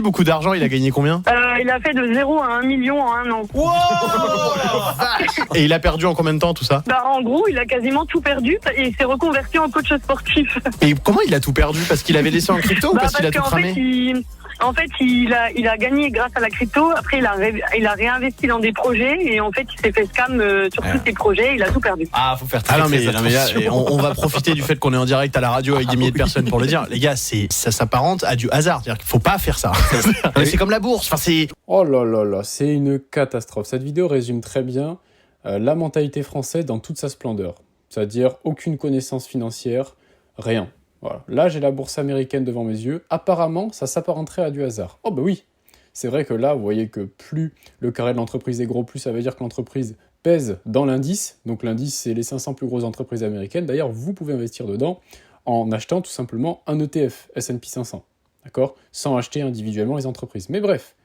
Beaucoup d'argent, il a gagné combien? Il a fait de 0 à 1 million en un an. Wow, la vache. Et il a perdu en combien de temps tout ça? En gros, il a quasiment tout perdu et il s'est reconverti en coach sportif. Et comment il a tout perdu? Parce qu'il avait laissé en crypto ou parce qu'il a tout cramé? Il a gagné grâce à la crypto. Après, il a réinvesti dans des projets et en fait, il s'est fait scam sur tous ses projets. Il a tout perdu. Ah, faut faire très, non, mais là, attention. on va profiter du fait qu'on est en direct à la radio avec des milliers de personnes pour le dire. Les gars, ça s'apparente à du hasard. C'est-à-dire qu'il faut pas faire ça. C'est comme la bourse. Enfin, c'est... Oh là là là, c'est une catastrophe. Cette vidéo résume très bien la mentalité française dans toute sa splendeur. C'est-à-dire aucune connaissance financière, rien. Voilà. Là, j'ai la bourse américaine devant mes yeux. Apparemment, ça s'apparenterait à du hasard. Oh bah oui, c'est vrai que là, vous voyez que plus le carré de l'entreprise est gros, plus ça veut dire que l'entreprise pèse dans l'indice. Donc l'indice, c'est les 500 plus grosses entreprises américaines. D'ailleurs, vous pouvez investir dedans en achetant tout simplement un ETF, S&P 500. D'accord ? Sans acheter individuellement les entreprises. Mais bref,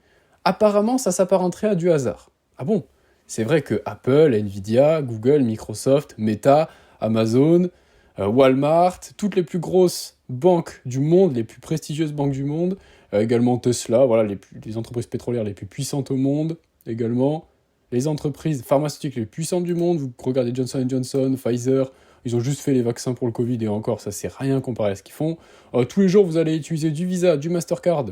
apparemment, ça s'apparenterait à du hasard. Ah bon ? C'est vrai que Apple, Nvidia, Google, Microsoft, Meta, Amazon, Walmart, toutes les plus grosses banques du monde, les plus prestigieuses banques du monde, également Tesla, voilà, les entreprises pétrolières les plus puissantes au monde, également les entreprises pharmaceutiques les plus puissantes du monde. Vous regardez Johnson & Johnson, Pfizer, ils ont juste fait les vaccins pour le Covid et encore, ça c'est rien comparé à ce qu'ils font. Tous les jours, vous allez utiliser du Visa, du Mastercard,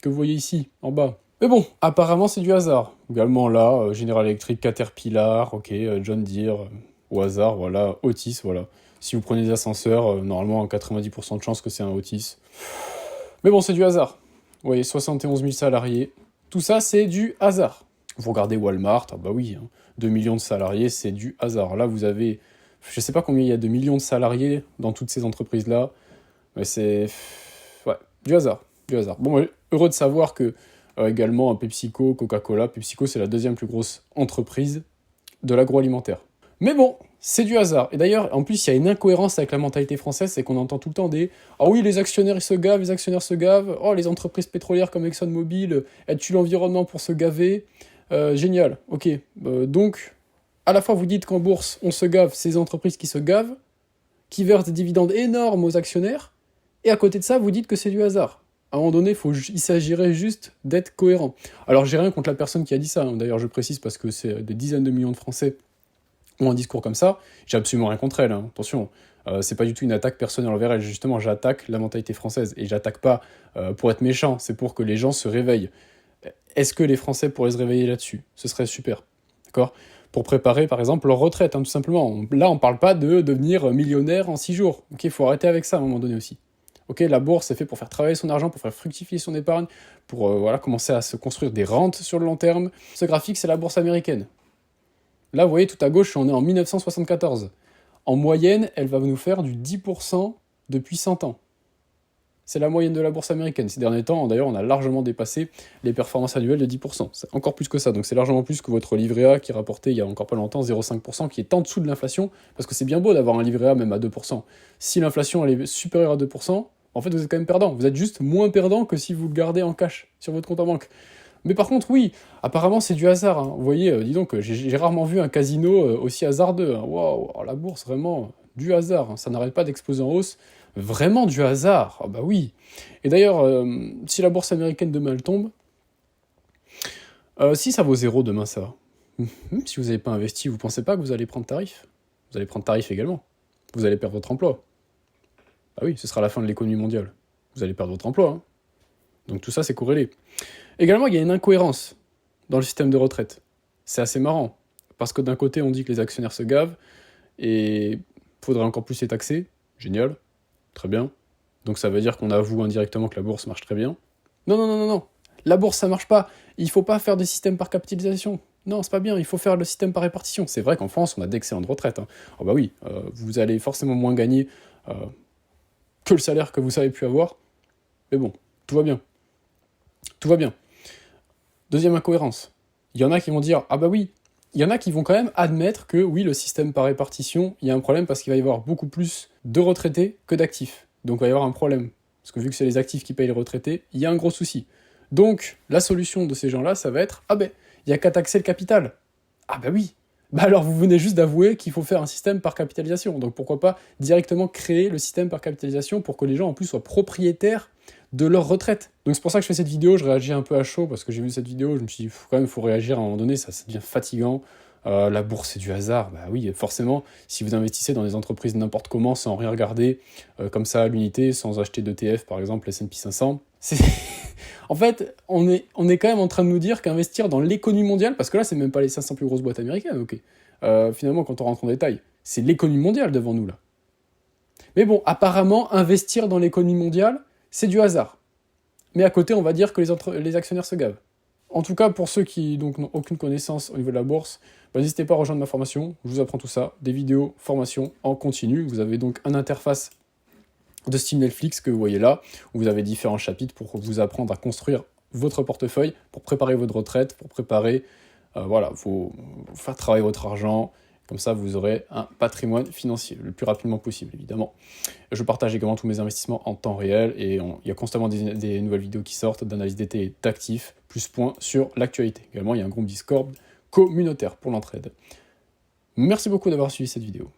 que vous voyez ici, en bas. Mais bon, apparemment c'est du hasard. Également là, General Electric, Caterpillar, ok, John Deere, au hasard, voilà, Otis, voilà. Si vous prenez des ascenseurs, normalement, 90% de chances que c'est un Otis. Mais bon, c'est du hasard. Vous voyez, 71 000 salariés. Tout ça, c'est du hasard. Vous regardez Walmart, ah bah oui, 2 millions de salariés, c'est du hasard. Là, vous avez... Je sais pas combien il y a de millions de salariés dans toutes ces entreprises-là, mais c'est... Ouais, du hasard. Du hasard. Bon, heureux de savoir que, également, PepsiCo, Coca-Cola, PepsiCo, c'est la deuxième plus grosse entreprise de l'agroalimentaire. Mais bon, c'est du hasard. Et d'ailleurs, en plus, il y a une incohérence avec la mentalité française, c'est qu'on entend tout le temps des « Ah oui, les actionnaires, ils se gavent, les actionnaires se gavent. Oh, les entreprises pétrolières comme ExxonMobil, elles tuent l'environnement pour se gaver. Génial, ok. Donc, à la fois, vous dites qu'en bourse, on se gave, ces entreprises qui se gavent, qui versent des dividendes énormes aux actionnaires, et à côté de ça, vous dites que c'est du hasard. À un moment donné, il s'agirait juste d'être cohérent. Alors, j'ai rien contre la personne qui a dit ça. D'ailleurs, je précise parce que c'est des dizaines de millions de Français ont un discours comme ça, j'ai absolument rien contre elle, attention, c'est pas du tout une attaque personnelle envers elle, justement, j'attaque la mentalité française, et j'attaque pas pour être méchant, c'est pour que les gens se réveillent. Est-ce que les Français pourraient se réveiller là-dessus ? Ce serait super, d'accord ? Pour préparer, par exemple, leur retraite, tout simplement. Là, on parle pas de devenir millionnaire en 6 jours, ok ? Il faut arrêter avec ça à un moment donné aussi. Ok, la bourse, c'est fait pour faire travailler son argent, pour faire fructifier son épargne, pour commencer à se construire des rentes sur le long terme. Ce graphique, c'est la bourse américaine. Là, vous voyez, tout à gauche, on est en 1974. En moyenne, elle va nous faire du 10% depuis 100 ans. C'est la moyenne de la bourse américaine. Ces derniers temps, d'ailleurs, on a largement dépassé les performances annuelles de 10%. C'est encore plus que ça, donc c'est largement plus que votre livret A qui rapportait il y a encore pas longtemps 0,5%, qui est en dessous de l'inflation, parce que c'est bien beau d'avoir un livret A même à 2%. Si l'inflation elle est supérieure à 2%, en fait, vous êtes quand même perdant. Vous êtes juste moins perdant que si vous le gardez en cash sur votre compte en banque. Mais par contre, oui, apparemment, c'est du hasard. Vous voyez, dis donc, j'ai rarement vu un casino aussi hasardeux. Waouh, la bourse, vraiment, du hasard. Ça n'arrête pas d'exploser en hausse. Vraiment du hasard. Ah bah oui. Et d'ailleurs, si la bourse américaine demain, elle tombe, si ça vaut 0 demain, ça va. Si vous n'avez pas investi, vous pensez pas que vous allez prendre tarif ? Vous allez prendre tarif également. Vous allez perdre votre emploi. Ah oui, ce sera la fin de l'économie mondiale. Vous allez perdre votre emploi. Donc tout ça, c'est corrélé. Également, il y a une incohérence dans le système de retraite. C'est assez marrant, parce que d'un côté, on dit que les actionnaires se gavent, et il faudrait encore plus les taxer. Génial, très bien. Donc ça veut dire qu'on avoue indirectement que la bourse marche très bien. Non. La bourse, ça marche pas. Il faut pas faire de système par capitalisation. Non, c'est pas bien, il faut faire le système par répartition. C'est vrai qu'en France, on a d'excellentes retraites. Oh bah oui, vous allez forcément moins gagner que le salaire que vous savez plus avoir. Mais bon, tout va bien. Tout va bien. Deuxième incohérence. Il y en a qui vont dire « Ah bah oui ». Il y en a qui vont quand même admettre que oui, le système par répartition, il y a un problème parce qu'il va y avoir beaucoup plus de retraités que d'actifs. Donc il va y avoir un problème. Parce que vu que c'est les actifs qui payent les retraités, il y a un gros souci. Donc la solution de ces gens-là, ça va être « Ah ben, il n'y a qu'à taxer le capital ». Ah bah oui. Bah alors vous venez juste d'avouer qu'il faut faire un système par capitalisation. Donc pourquoi pas directement créer le système par capitalisation pour que les gens en plus soient propriétaires de leur retraite. Donc c'est pour ça que je fais cette vidéo, je réagis un peu à chaud, parce que j'ai vu cette vidéo, je me suis dit, quand même, il faut réagir à un moment donné, ça devient fatigant. La bourse, c'est du hasard. Bah oui, forcément, si vous investissez dans des entreprises n'importe comment, sans rien regarder, comme ça à l'unité, sans acheter d'ETF, par exemple, S&P 500, en fait, on est quand même en train de nous dire qu'investir dans l'économie mondiale, parce que là, c'est même pas les 500 plus grosses boîtes américaines, ok. Finalement, quand on rentre en détail, c'est l'économie mondiale devant nous, là. Mais bon, apparemment, investir dans l'économie mondiale, c'est du hasard. Mais à côté, on va dire que les actionnaires se gavent. En tout cas, pour ceux qui donc n'ont aucune connaissance au niveau de la bourse, n'hésitez pas à rejoindre ma formation, je vous apprends tout ça, des vidéos, formations en continu. Vous avez donc une interface de Steam Netflix que vous voyez là, où vous avez différents chapitres pour vous apprendre à construire votre portefeuille, pour préparer votre retraite, pour préparer, faire travailler votre argent. Comme ça, vous aurez un patrimoine financier le plus rapidement possible, évidemment. Je partage également tous mes investissements en temps réel et il y a constamment des nouvelles vidéos qui sortent d'analyse d'été et d'actifs, plus points sur l'actualité. Également, il y a un groupe Discord communautaire pour l'entraide. Merci beaucoup d'avoir suivi cette vidéo.